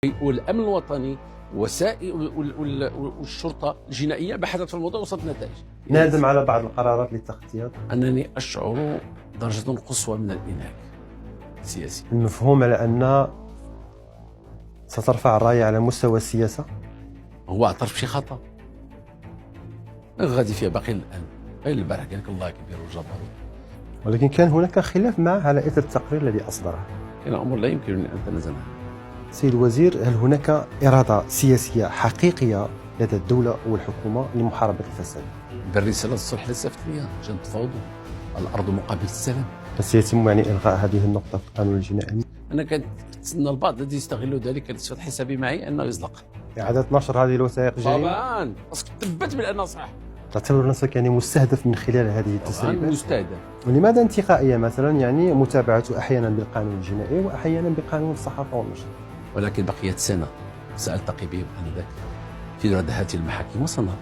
والامن الوطني وسائل والشرطه الجنائيه بحثت في الموضوع وصلت نتائج. نادم على بعض القرارات اللي اتخذتها؟ انني اشعر درجه قصوى من الانهاك السياسي. المفهوم على ان سترفع الرايه على مستوى السياسه؟ هو اعترف بشي خطا غادي فيها باقي الان، غير البارح قال لك الله كبير وجبروت. ولكن كان هناك خلاف معه على اثر التقرير الذي اصدره. كاين امور لا يمكنني ان اتنازل عنها. سيد الوزير، هل هناك اراده سياسيه حقيقيه لدى الدوله والحكومه لمحاربه الفساد؟ بالرساله الصلح الاسفليه جا نتفاوضوا الارض مقابل السلام. هل سيتم الغاء هذه النقطه في القانون الجنائي؟ انا كنتسنى البعض الذي يستغل ذلك لتسوية حسابي معي انه يزلق. اعاده نشر هذه الوثائق جريمه؟ طبعا خاصك تثبت بانها صح. تعتبر نفسك يعني مستهدف من خلال هذه التسريبات؟ طبعا مستهدف. ولماذا انتقائيه مثلا؟ يعني متابعته احيانا بالقانون الجنائي واحيانا بقانون الصحافه والنشر. ولكن بقيت سنه سالتقي بهم انذاك في ردهات المحاكم وسنرى.